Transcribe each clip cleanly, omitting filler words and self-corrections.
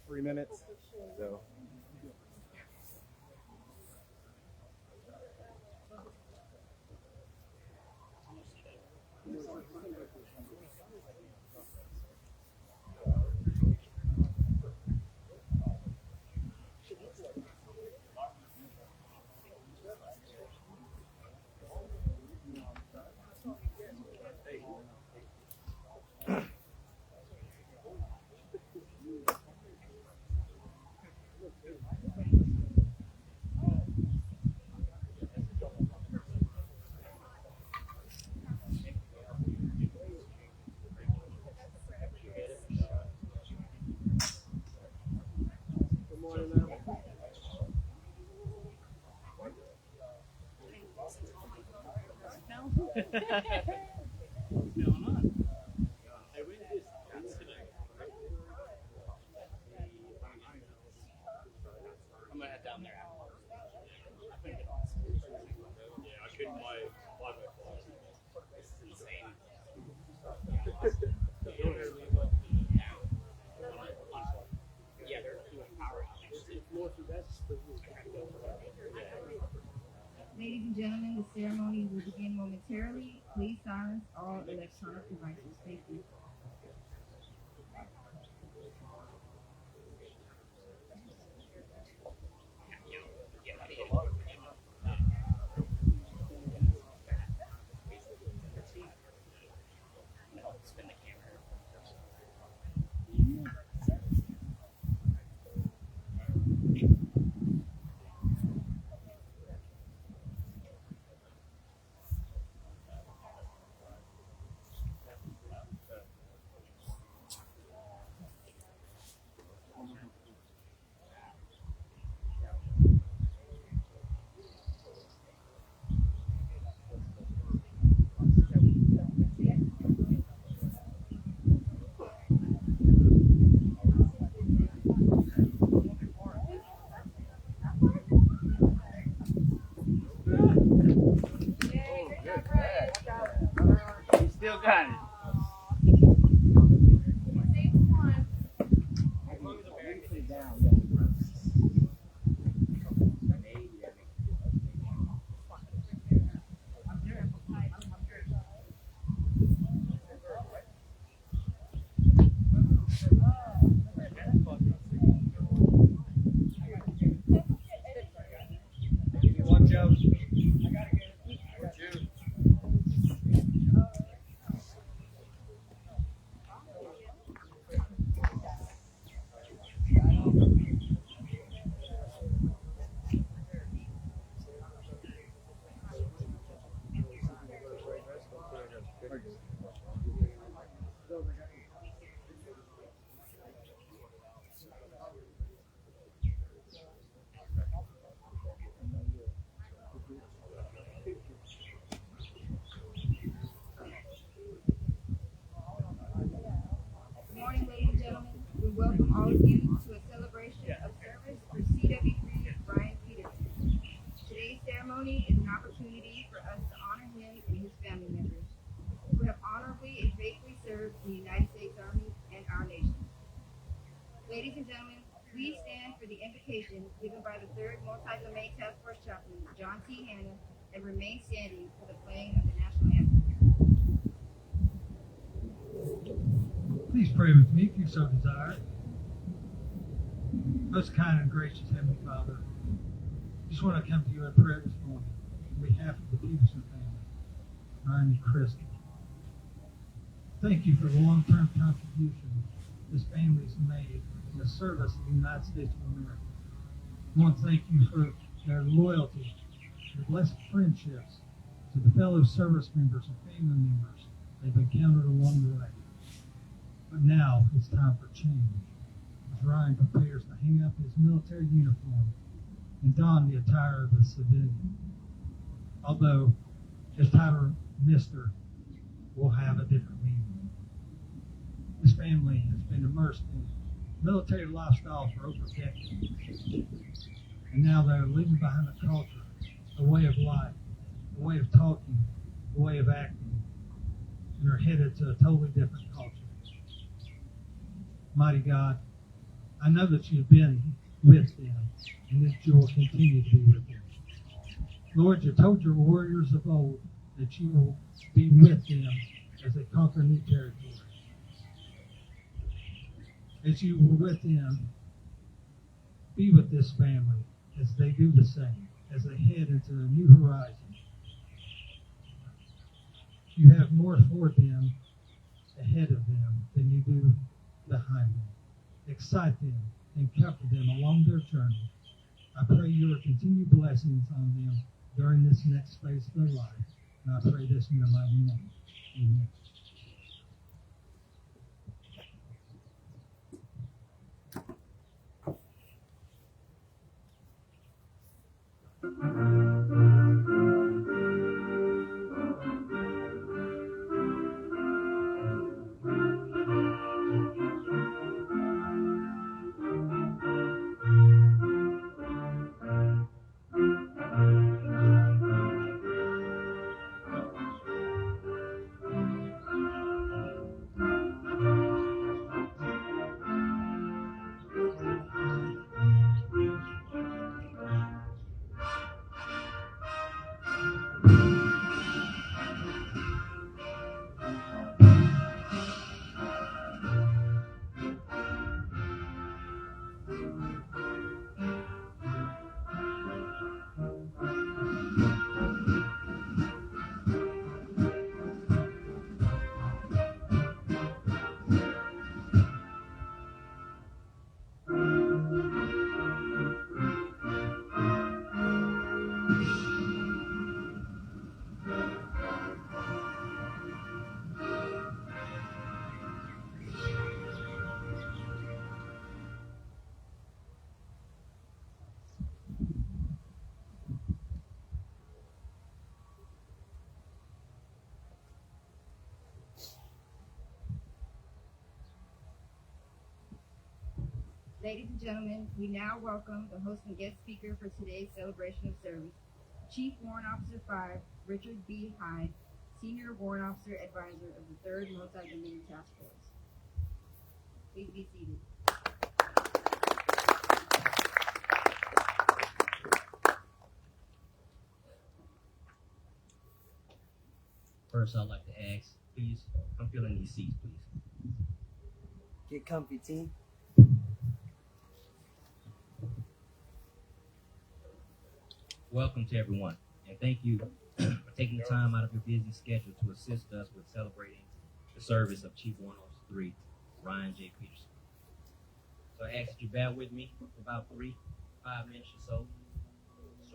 3 minutes. So. What's going on? I went this tonight. I'm gonna head down there. Yeah, I couldn't buy Wi-Fi. This is insane. Yeah, they're doing power outages. Ladies and gentlemen, the ceremony will begin momentarily. Please silence all electronic devices. Thank you. Still got it. One Joe. Good morning, ladies and gentlemen. We welcome all of you to a celebration of service for CW3 Brian Petersen. Today's ceremony is an opportunity for us to honor him and his family members who have honorably and faithfully served in the United States Army and our nation. Ladies and gentlemen, please stand for the invocation given by the 3rd Multi-Domain Task Force Chaplain, John T. Hanna, and remain standing for the playing of the national anthem. Please pray with me if you so desire. Most kind and gracious Heavenly Father, just want to come to you in prayer this morning on behalf of the Petersen family, Ryan and Kristen. Thank you for the long-term contribution this family has made in the service of the United States of America. I want to thank you for their loyalty, their blessed friendships to the fellow service members and family members they've encountered along the way. But now it's time for change, as Ryan prepares to hang up his military uniform and don the attire of a civilian. Although his title, Mr., will have a different meaning. This family has been immersed in military lifestyle for over decades. And now they're leaving behind a culture, a way of life, a way of talking, a way of acting. And they're headed to a totally different culture. Mighty God, I know that you've been with them, and that you will continue to be with them. Lord, you told your warriors of old that you will be with them as they conquer new territory. As you were with them, be with this family as they do the same, as they head into a new horizon. You have more for them ahead of them than you do behind them. Excite them and comfort them along their journey. I pray your continued blessings on them during this next phase of their life. And I pray this in your mighty name. Amen. Ladies and gentlemen, we now welcome the host and guest speaker for today's celebration of service, Chief Warrant Officer 5, Richard B. Hyde, Senior Warrant Officer Advisor of the 3rd Multi-Unit Task Force. Please be seated. First, I'd like to ask, please, come fill in these seats, please. Get comfy, team. Welcome to everyone, and thank you for taking the time out of your busy schedule to assist us with celebrating the service of Chief Warrant Officer 3, Ryan J. Petersen. So I ask that you bear with me for about 3-5 minutes or so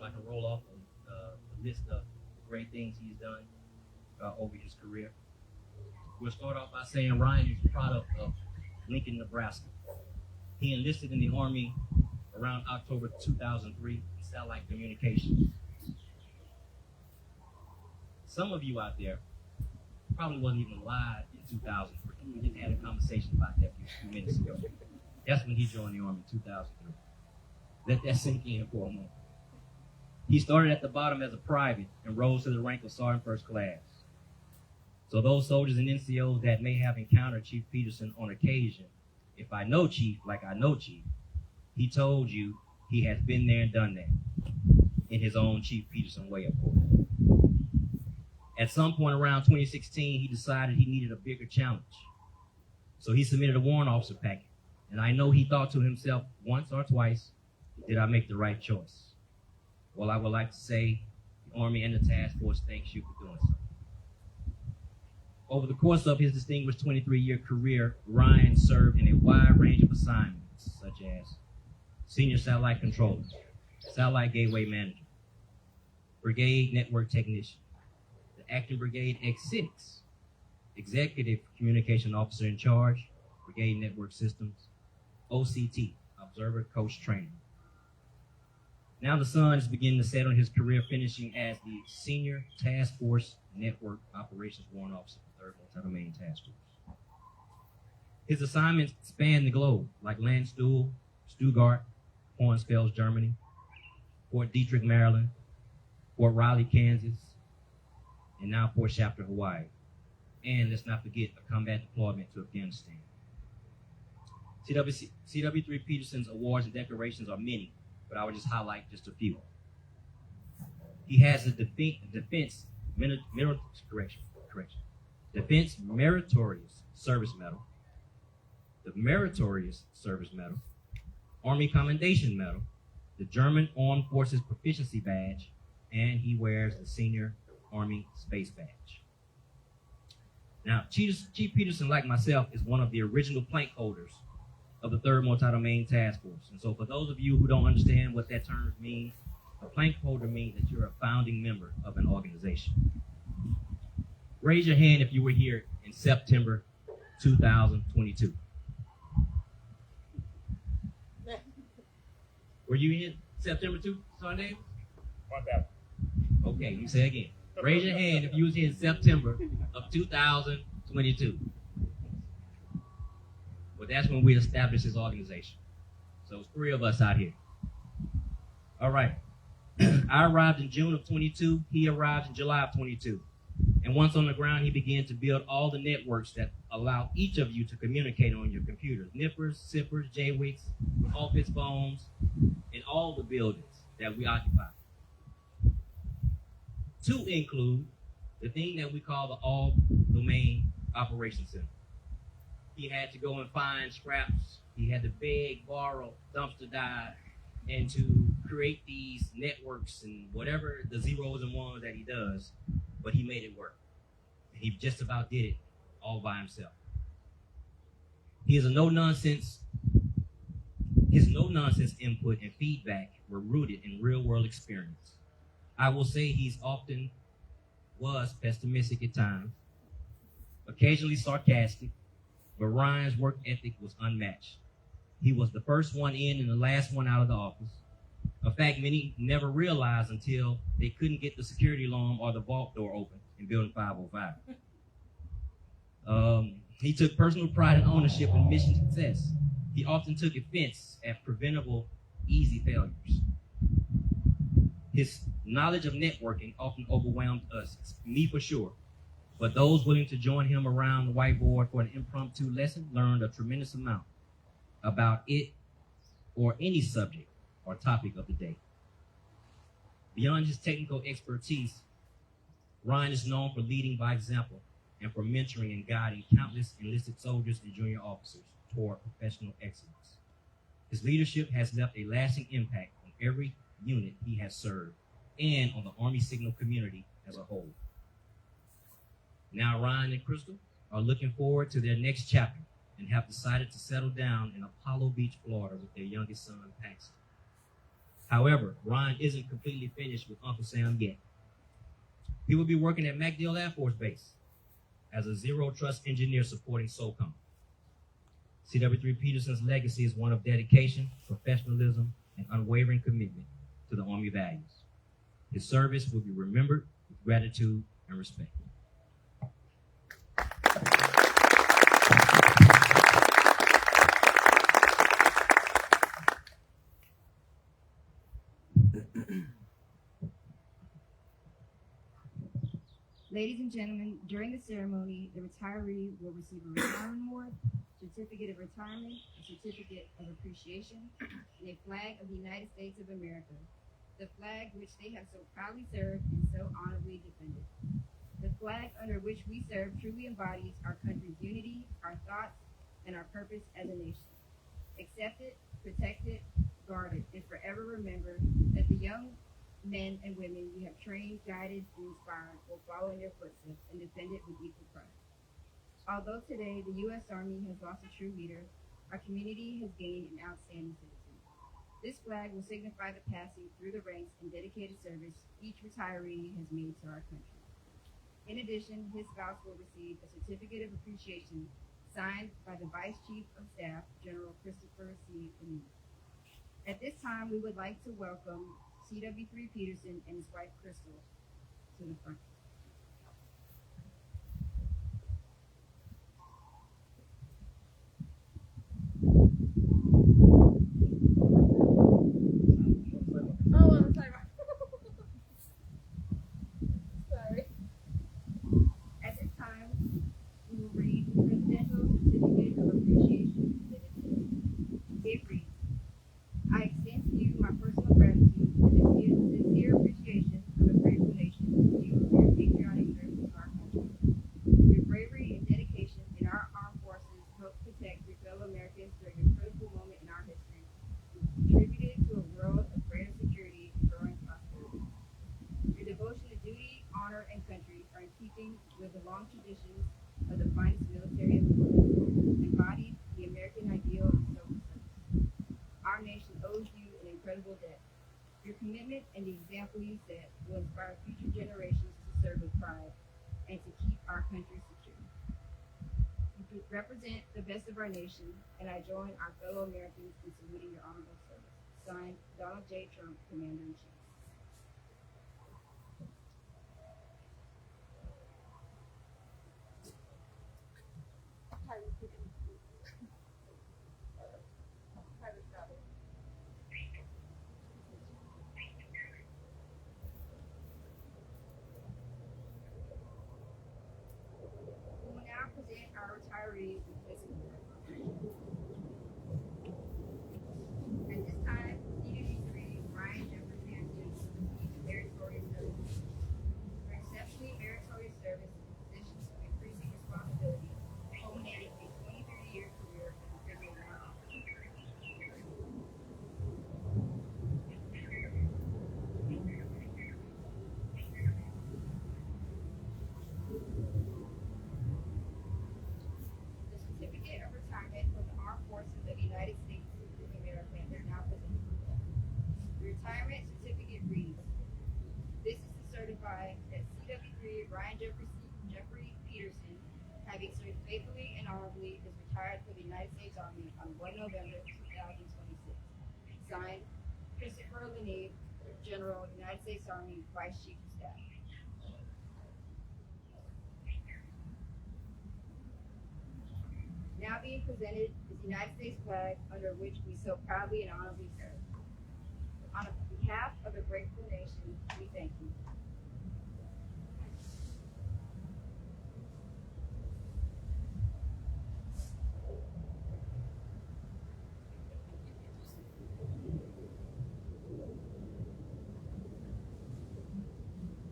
I can roll off the list of great things he's done over his career. We'll start off by saying Ryan is a product of Lincoln, Nebraska. He enlisted in the Army around October 2003 in satellite communications. Some of you out there probably wasn't even alive in 2003. We just had a conversation about that a few minutes ago. That's when he joined the Army in 2003. Let that sink in for a moment. He started at the bottom as a private and rose to the rank of Sergeant First Class. So those soldiers and NCOs that may have encountered Chief Petersen on occasion, if I know Chief like I know Chief, he told you he has been there and done that in his own Chief Petersen way, of course. At some point around 2016, he decided he needed a bigger challenge. So he submitted a warrant officer packet. And I know he thought to himself once or twice, did I make the right choice? Well, I would like to say the Army and the task force thanks you for doing so. Over the course of his distinguished 23-year career, Ryan served in a wide range of assignments, such as Senior Satellite Controller, Satellite Gateway Manager, Brigade Network Technician, the Acting Brigade X6, Executive Communication Officer in Charge, Brigade Network Systems, OCT, Observer Coach Trainer. Now the sun is beginning to set on his career, finishing as the Senior Task Force Network Operations Warrant Officer for 3rd Multi-Domain Task Force. His assignments span the globe, like Landstuhl, Stuttgart, Hornsfeld, Germany, Fort Detrick, Maryland, Fort Riley, Kansas, and now Fort Shafter, Hawaii. And let's not forget a combat deployment to Afghanistan. CW3 Petersen's awards and decorations are many, but I will just highlight just a few. He has the Defense Meritorious Service Medal, the Meritorious Service Medal, Army Commendation Medal, the German Armed Forces Proficiency Badge, and he wears the Senior Army Space Badge. Now, Chief Petersen, like myself, is one of the original plank holders of the 3rd Multi-Domain Task Force. And so for those of you who don't understand what that term means, a plank holder means that you're a founding member of an organization. Raise your hand if you were here in September 2022. Were you in September 2, Sunday? Okay, you say again. Raise your hand if you was here in September of 2022. Well, that's when we established this organization. So it's 3 of us out here. All right. I arrived in June of 22. He arrived in July of 22. And once on the ground, he began to build all the networks that allow each of you to communicate on your computers. Nippers, Sippers, JWICs, office phones, in all the buildings that we occupy. To include the thing that we call the All-Domain Operations Center. He had to go and find scraps. He had to beg, borrow, dumpster dive, and to create these networks and whatever the zeros and ones that he does, but he made it work. He just about did it all by himself. His no-nonsense input and feedback were rooted in real-world experience. I will say he's often was pessimistic at times, occasionally sarcastic, but Ryan's work ethic was unmatched. He was the first one in and the last one out of the office. A fact many never realized until they couldn't get the security alarm or the vault door open in Building 505. He took personal pride and ownership in mission success. He often took offense at preventable, easy failures. His knowledge of networking often overwhelmed us, me for sure, but those willing to join him around the whiteboard for an impromptu lesson learned a tremendous amount about it or any subject or topic of the day. Beyond his technical expertise, Ryan is known for leading by example and for mentoring and guiding countless enlisted soldiers and junior officers toward professional excellence. His leadership has left a lasting impact on every unit he has served and on the Army Signal community as a whole. Now Ryan and Crystal are looking forward to their next chapter and have decided to settle down in Apollo Beach, Florida with their youngest son, Paxton. However, Ryan isn't completely finished with Uncle Sam yet. He will be working at MacDill Air Force Base as a Zero Trust engineer supporting SOCOM. CW3 Petersen's legacy is one of dedication, professionalism, and unwavering commitment to the Army values. His service will be remembered with gratitude and respect. Ladies and gentlemen, during the ceremony, the retiree will receive a retirement award, certificate of retirement, a certificate of appreciation, and a flag of the United States of America, the flag which they have so proudly served and so honorably defended. The flag under which we serve truly embodies our country's unity, our thoughts, and our purpose as a nation. Accept it, protect it, guard it, and forever remember that the young men and women you have trained, guided, and inspired will follow in your footsteps and defend it with equal pride. Although today the U.S. Army has lost a true leader, our community has gained an outstanding citizen. This flag will signify the passing through the ranks and dedicated service each retiree has made to our country. In addition, his spouse will receive a certificate of appreciation signed by the Vice Chief of Staff, General Christopher C. Lee. At this time, we would like to welcome CW3 Petersen and his wife Crystal to the front. Oh, I'm sorry. Sorry. At this time, we will read the Presidential Certificate of Appreciation. long traditions of the finest military in the world, embodied the American ideal of self-service. Our nation owes you an incredible debt. Your commitment and the example you set will inspire future generations to serve with pride and to keep our country secure. You represent the best of our nation, and I join our fellow Americans in saluting your honorable service. Signed, Donald J. Trump, Commander-in-Chief. We will now present our retirees with this award. At this time, CW3 Ryan Petersen receives meritorious service. For exceptionally meritorious service in positions of increasing responsibility, culminating a 23-year career as a federal law officer. The certificate of retirement from the Armed Forces of the United States of America is now presented. The retirement certificate reads, "This is to certify that CW3 Ryan Jeffrey Petersen, having served faithfully and honorably, is retired for the United States Army on 1 November 2026. Signed, Christopher Lenade, General, United States Army, Vice Chief of Staff." Now being presented is the United States flag under which we so proudly and honorably serve. On behalf of a grateful nation, we thank you.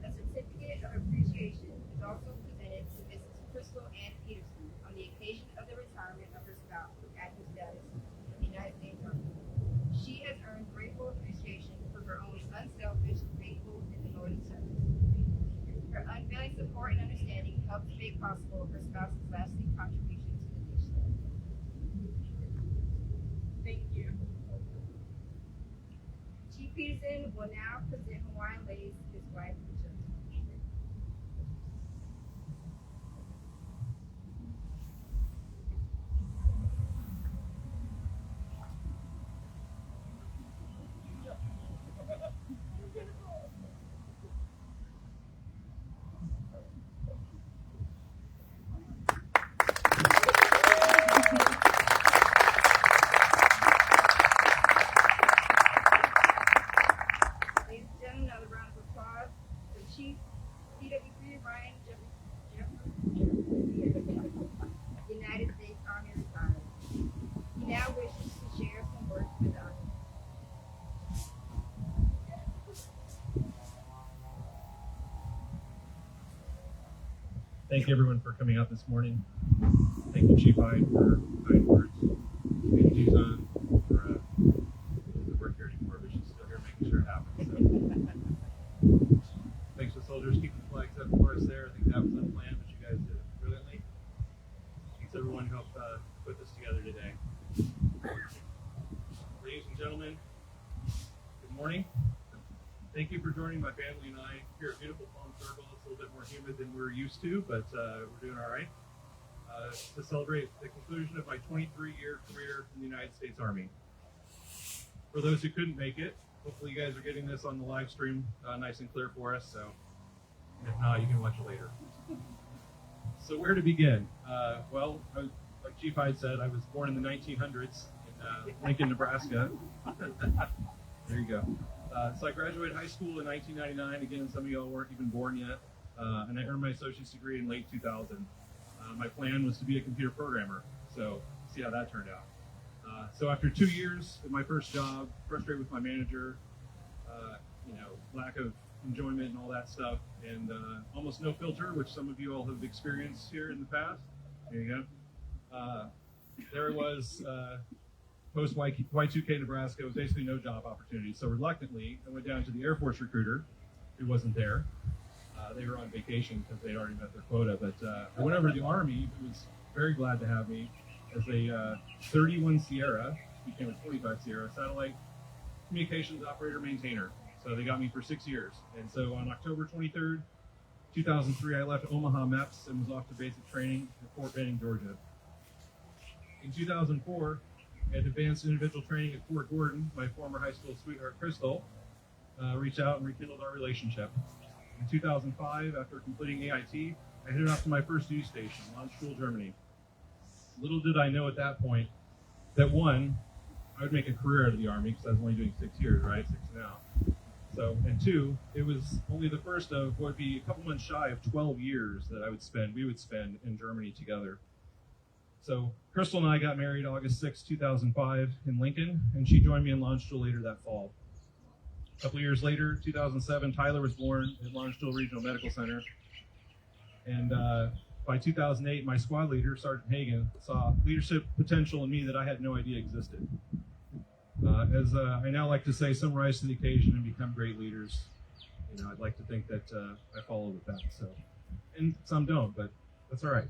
A certificate of appreciation is also presented to Mrs. Crystal Ann Petersen on the occasion of the retirement of her spouse from active status in the United States Army. She has earned grateful appreciation for her own unselfish, faithful, and devoted service. Her unfailing support and understanding helped to make possible her spouse's lasting contribution to the nation. Thank you. Chief Petersen will now present Hawaiian lace to his wife and children. Ladies and gentlemen, another round of applause for Chief CW3 Ryan United States Army retired. He now wishes to share some words with us. Thank you everyone for coming out this morning. Thank you, Chief Hyde, for kind words. Thank you, Tucson, for doesn't work here anymore, but she's still here making sure it happens. So. Thanks to the soldiers keeping the flags up for us there. I think that was unplanned, but you guys did it brilliantly. Thanks everyone who helped put this together today. Ladies and gentlemen, good morning. Thank you for joining my family and I here at beautiful Palm Circle. It's a little bit more humid than we're used to, but we're doing all right. To celebrate the conclusion of my 23-year career in the United States Army. For those who couldn't make it, hopefully you guys are getting this on the live stream nice and clear for us. So if not, you can watch it later. So where to begin? Well, like Chief Hyde said, I was born in the 1900s in Lincoln, Nebraska. There you go. So I graduated high school in 1999. Again, some of y'all weren't even born yet. And I earned my associate's degree in late 2000. My plan was to be a computer programmer. So see how that turned out. So after 2 years at my first job, frustrated with my manager, lack of enjoyment and all that stuff, and almost no filter, which some of you all have experienced here in the past. There you go. There it was. Post Y2K Nebraska, was basically no job opportunity. So reluctantly, I went down to the Air Force recruiter, who wasn't there. They were on vacation because they'd already met their quota. But I went over to the Army, who was very glad to have me as a 31 Sierra, became a 25 Sierra satellite communications operator maintainer. So they got me for 6 years. And so on October 23rd, 2003, I left Omaha MEPS and was off to basic training at Fort Benning, Georgia. In 2004, at advanced individual training at Fort Gordon, my former high school sweetheart, Crystal, reached out and rekindled our relationship. In 2005, after completing AIT, I headed off to my first duty station, Landstuhl, Germany. Little did I know at that point that one, I would make a career out of the Army because I was only doing 6 years, right? 6 now. So, and two, it was only the first of what would be a couple months shy of 12 years that we would spend in Germany together. So Crystal and I got married August 6, 2005 in Lincoln, and she joined me in Landstuhl later that fall. A couple years later, 2007, Tyler was born at Landstuhl Regional Medical Center. And by 2008, my squad leader, Sergeant Hagan, saw leadership potential in me that I had no idea existed. As I now like to say, some rise to the occasion and become great leaders. You know, I'd like to think that I follow with that. So, and some don't, but that's all right.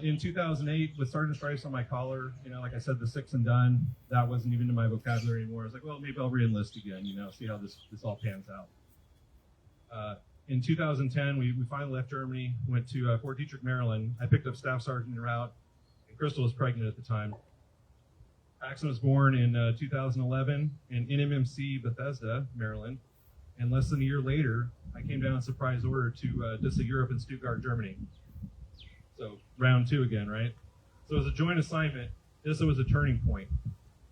In 2008, with Sergeant Stripes on my collar, you know, like I said, the 6 and done, that wasn't even in my vocabulary anymore. I was like, well, maybe I'll re-enlist again, you know, see how this all pans out. In 2010, we finally left Germany, went to Fort Detrick, Maryland. I picked up Staff Sergeant en route, and Crystal was pregnant at the time. Paxton was born in 2011 in NMMC Bethesda, Maryland, and less than a year later, I came down in surprise order to DISA Europe in Stuttgart, Germany. So round 2 again, right? So as a joint assignment, DISA was a turning point.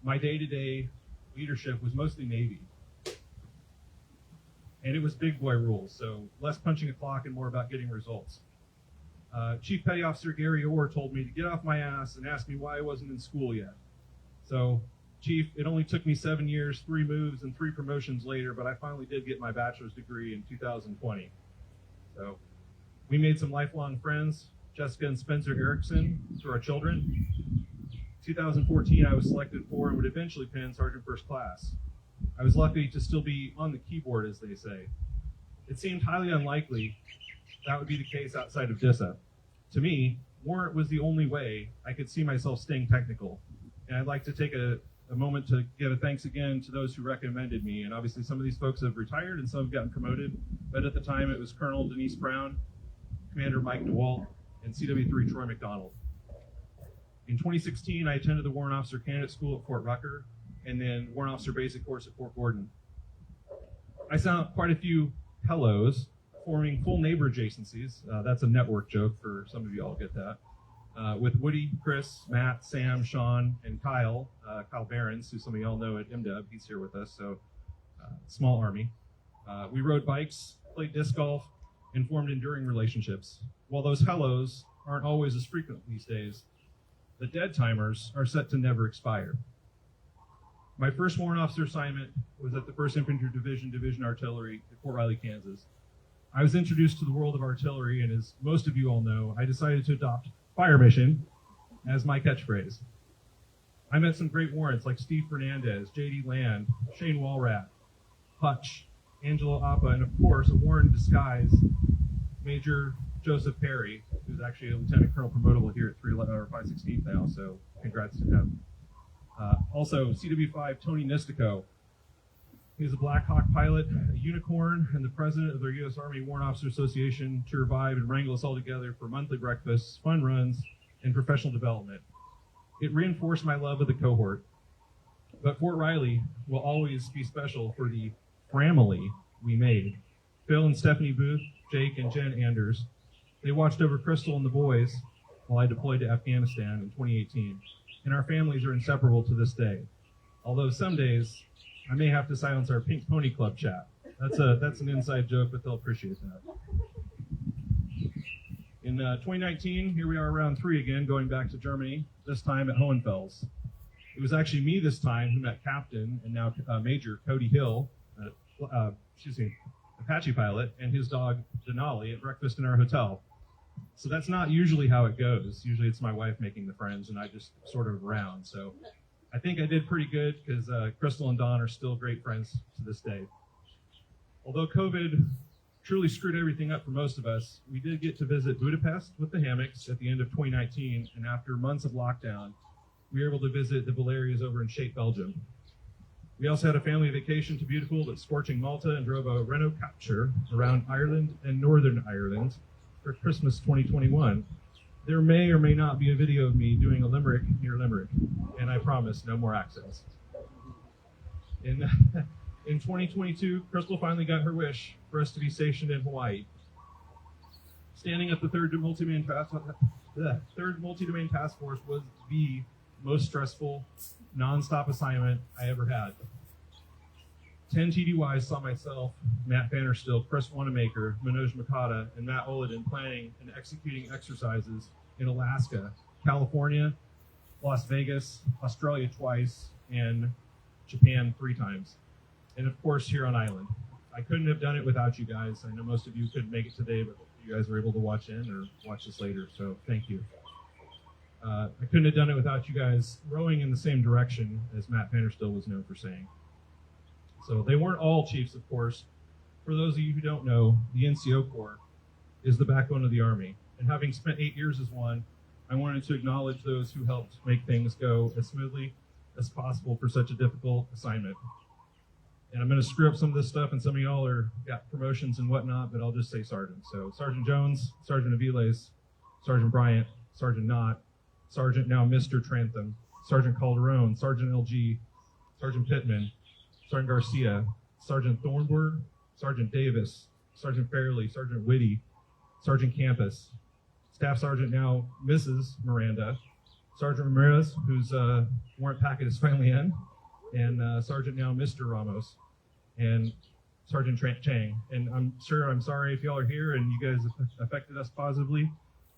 My day-to-day leadership was mostly Navy. And it was big boy rules, so less punching a clock and more about getting results. Chief Petty Officer Gary Orr told me to get off my ass and ask me why I wasn't in school yet. So, Chief, it only took me 7 years, 3 moves, and 3 promotions later, but I finally did get my bachelor's degree in 2020. So, we made some lifelong friends, Jessica and Spencer Erickson, through our children. 2014, I was selected for and would eventually pen Sergeant First Class. I was lucky to still be on the keyboard, as they say. It seemed highly unlikely that would be the case outside of DISA. To me, warrant was the only way I could see myself staying technical. And I'd like to take a moment to give a thanks again to those who recommended me. And obviously some of these folks have retired and some have gotten promoted. But at the time it was Colonel Denise Brown, Commander Mike DeWalt, and CW3 Troy McDonald. In 2016, I attended the Warrant Officer Candidate School at Fort Rucker, and then Warrant Officer Basic Course at Fort Gordon. I sent out quite a few hellos, forming full neighbor adjacencies. That's a network joke for some of you all get that. With Woody, Chris, Matt, Sam, Sean, and Kyle Behrens, who some of y'all know at MDub. He's here with us, so small army. We rode bikes, played disc golf, and formed enduring relationships. While those hellos aren't always as frequent these days, the dead timers are set to never expire. My first warrant officer assignment was at the 1st Infantry Division, Division Artillery at Fort Riley, Kansas. I was introduced to the world of artillery, and as most of you all know, I decided to adopt fire mission as my catchphrase. I met some great warrants like Steve Fernandez, J.D. Land, Shane Walrat, Hutch, Angelo Appa, and of course, a warrant in disguise, Major Joseph Perry, who's actually a Lieutenant Colonel promotable here at 516th now, so congrats to him. Also, CW5 Tony Nistico. He's a Black Hawk pilot, a unicorn, and the president of their U.S. Army Warrant Officer Association to revive and wrangle us all together for monthly breakfasts, fun runs, and professional development. It reinforced my love of the cohort. But Fort Riley will always be special for the family we made. Phil and Stephanie Booth, Jake and Jen Anders. They watched over Crystal and the boys while I deployed to Afghanistan in 2018. And our families are inseparable to this day. Although some days, I may have to silence our Pink Pony Club chat. That's an inside joke, but they'll appreciate that. In 2019, here we are round 3 again, going back to Germany, this time at Hohenfels. It was actually me this time who met Captain and now Major Cody Hill, Apache pilot, and his dog Denali at breakfast in our hotel. So that's not usually how it goes. Usually it's my wife making the friends and I just sort of around. So I think I did pretty good because Crystal and Don are still great friends to this day. Although COVID truly screwed everything up for most of us, we did get to visit Budapest with the hammocks at the end of 2019, and after months of lockdown, we were able to visit the Valerias over in Shape, Belgium. We also had a family vacation to beautiful but scorching Malta and drove a Renault Captur around Ireland and Northern Ireland for Christmas 2021. There may or may not be a video of me doing a limerick near Limerick, and I promise no more accents. In 2022, Crystal finally got her wish for us to be stationed in Hawaii. Standing at the third multi-domain task force was the most stressful, non-stop assignment I ever had. 10 TDYs saw myself, Matt Vanderstill, Chris Wanamaker, Manoj Makata, and Matt Oladin planning and executing exercises in Alaska, California, Las Vegas, Australia twice, and Japan 3 times. And of course, here on island. I couldn't have done it without you guys. I know most of you couldn't make it today, but you guys were able to watch in or watch this later, so thank you. I couldn't have done it without you guys rowing in the same direction as Matt Vanderstill was known for saying. So they weren't all chiefs, of course. For those of you who don't know, the NCO Corps is the backbone of the Army. And having spent 8 years as one, I wanted to acknowledge those who helped make things go as smoothly as possible for such a difficult assignment. And I'm going to screw up some of this stuff, and some of y'all got promotions and whatnot, but I'll just say Sergeant. So Sergeant Jones, Sergeant Aviles, Sergeant Bryant, Sergeant Knott, Sergeant now Mr. Trantham, Sergeant Calderon, Sergeant LG, Sergeant Pittman, Sergeant Garcia, Sergeant Thornburg, Sergeant Davis, Sergeant Fairley, Sergeant Whitty, Sergeant Campus, Staff Sergeant now Mrs. Miranda, Sergeant Ramirez, whose warrant packet is finally in, and Sergeant now Mr. Ramos, and Sergeant Chang. And I'm sorry if y'all are here and you guys affected us positively.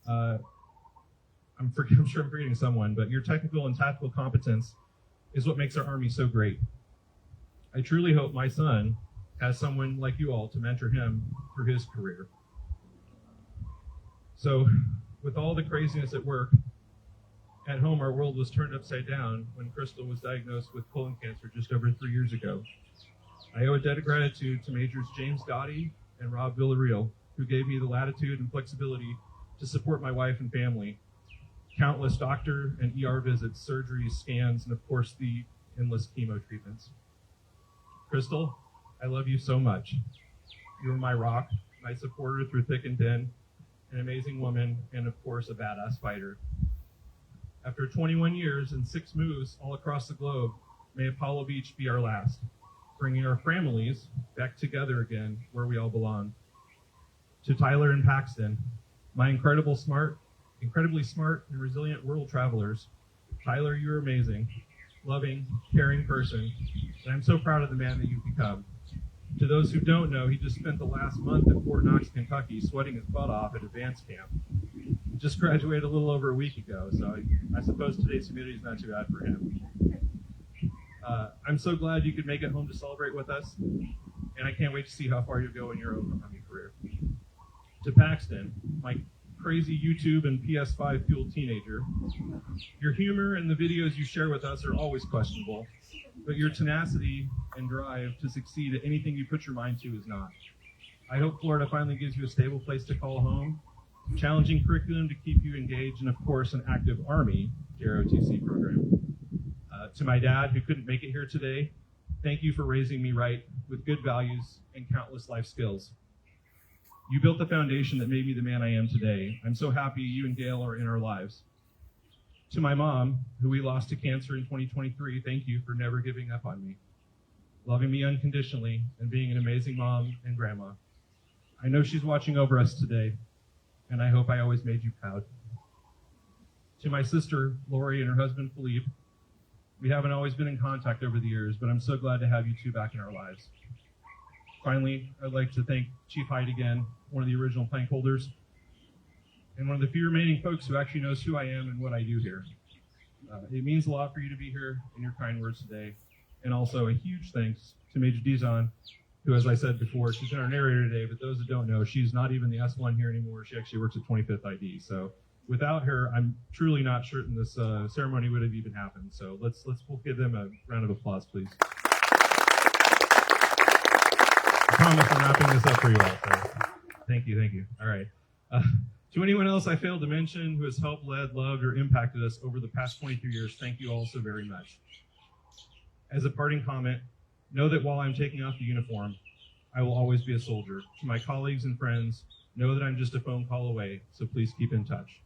I'm sure I'm forgetting someone, but your technical and tactical competence is what makes our Army so great. I truly hope my son has someone like you all to mentor him through his career. So, with all the craziness at work, at home our world was turned upside down when Crystal was diagnosed with colon cancer just over 3 years ago. I owe a debt of gratitude to Majors James Gotti and Rob Villarreal, who gave me the latitude and flexibility to support my wife and family. Countless doctor and ER visits, surgeries, scans, and of course the endless chemo treatments. Crystal, I love you so much. You were my rock, my supporter through thick and thin, an amazing woman, and of course a badass fighter. After 21 years and 6 moves all across the globe, may Apollo Beach be our last, bringing our families back together again where we all belong. To Tyler and Paxton, my incredibly smart and resilient world travelers. Tyler, you're amazing, loving, caring person, and I'm so proud of the man that you've become. To those who don't know, he just spent the last month in Fort Knox, Kentucky, sweating his butt off at advanced camp. He just graduated a little over a week ago, so I suppose today's humidity is not too bad for him. I'm so glad you could make it home to celebrate with us, and I can't wait to see how far you'll go in your own Army career. To Paxton, my crazy YouTube and PS5 fueled teenager, your humor and the videos you share with us are always questionable, but your tenacity and drive to succeed at anything you put your mind to is not. I hope Florida finally gives you a stable place to call home, challenging curriculum to keep you engaged, and of course an active Army JROTC program. To my dad, who couldn't make it here today, thank you for raising me right with good values and countless life skills. You built the foundation that made me the man I am today. I'm so happy you and Gail are in our lives. To my mom, who we lost to cancer in 2023, thank you for never giving up on me, loving me unconditionally, and being an amazing mom and grandma. I know she's watching over us today, and I hope I always made you proud. To my sister, Lori, and her husband, Philippe, we haven't always been in contact over the years, but I'm so glad to have you two back in our lives. Finally, I'd like to thank Chief Hyde again, one of the original plank holders, and one of the few remaining folks who actually knows who I am and what I do here. It means a lot for you to be here and your kind words today. And also a huge thanks to Major Dizon, who, as I said before, she's been our narrator today, but those that don't know, she's not even the S1 here anymore. She actually works at 25th ID. So without her, I'm truly not certain this ceremony would have even happened. So we'll give them a round of applause, please. promise I'm wrapping this up for you all. So thank you. All right. To anyone else I failed to mention who has helped, led, loved, or impacted us over the past 23 years, thank you all so very much. As a parting comment, know that while I'm taking off the uniform, I will always be a soldier. To my colleagues and friends, know that I'm just a phone call away, so please keep in touch.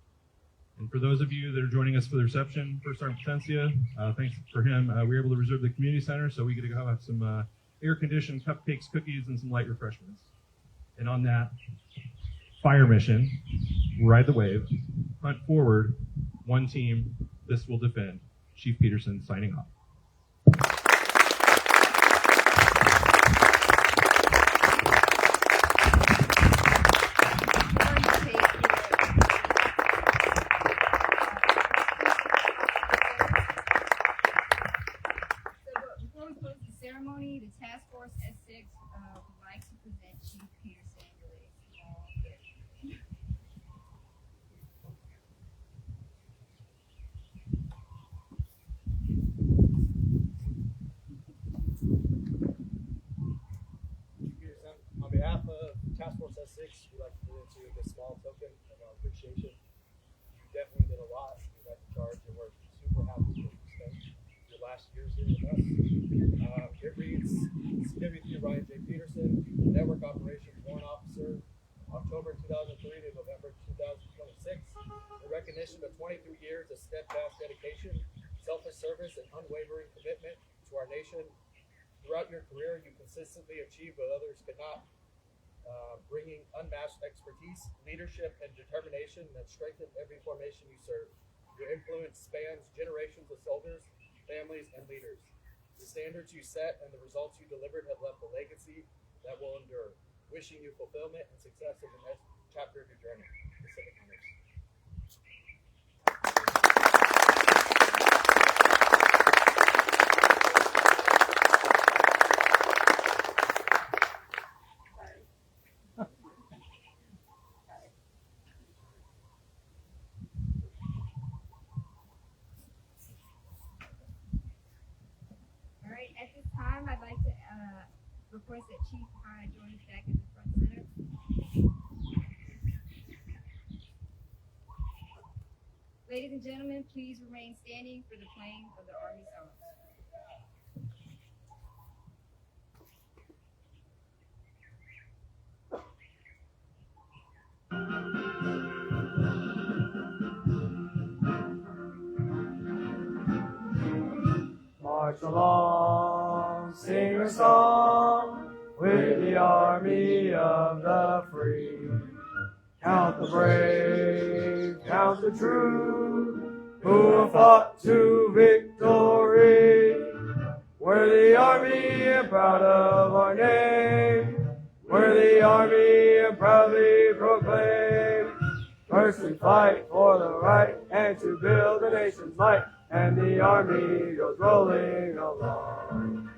And for those of you that are joining us for the reception, First Sergeant Potencia, thanks for him. We were able to reserve the community center, so we get to go have some air-conditioned cupcakes, cookies, and some light refreshments. And on that fire mission, ride the wave, hunt forward, one team, this will defend. Chief Petersen signing off. Before we close the ceremony, the Task Force S6 would like to present Chief Petersen with a small gift. Petersen, on behalf of Task Force S6, we'd like to present you with a small token of our appreciation. You definitely did a lot. You led the charge, and we're super happy that you spent your last years here with us. It reads, CW3 Ryan J. Petersen, Network Operations Warrant Officer, October 2003 to November 2026. In recognition of 23 years of steadfast dedication, selfless service, and unwavering commitment to our nation. Throughout your career, you consistently achieved what others could not, bringing unmatched expertise, leadership, and determination that strengthened every formation you served. Your influence spans generations of soldiers, families, and leaders. The standards you set and the results you delivered have left a legacy that will endure. Wishing you fulfillment and success in the next chapter of your journey. Pacific Hunters. All right, at this time, I'd like to request that Chief High join us back in the front center. Ladies and gentlemen, please remain standing for the playing of the Army song. March along, sing a song with the army of the free. Count the brave, count the true, who have fought to victory. We're the army and proud of our name. We're the army and proudly proclaim. First we fight for the right and to build the nation's might. And the army goes rolling along.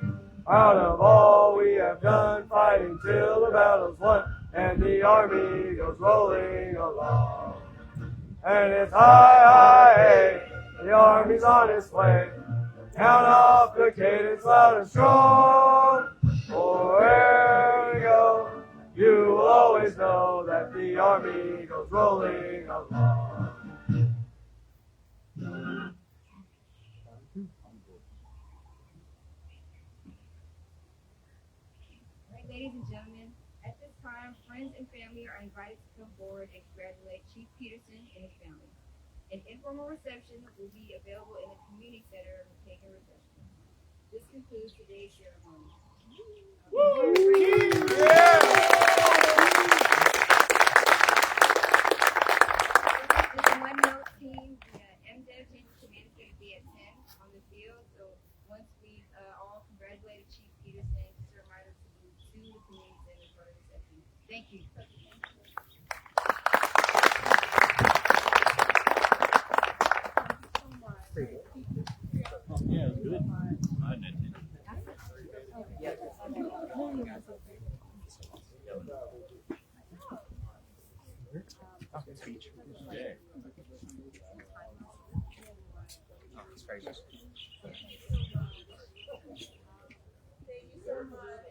Proud of all we have done, fighting till the battle's won. And the army goes rolling along. And it's high, high, hey, the army's on its way. Count off the cadence loud and strong. For where we go, you will always know that the army goes rolling along. Ladies and gentlemen, at this time, friends and family are invited to come forward and congratulate Chief Petersen and his family. An informal reception will be available in the community center for taking reception. This concludes today's ceremony. The one-note team, the MDEV Change Command is going to be at 10 on the field. So once we've all congratulated Chief Petersen, just a reminder to move to the community center for the reception. Thank you. Yeah, it was good. I did. Speech. Yeah. Oh, it's crazy. Thank you so much.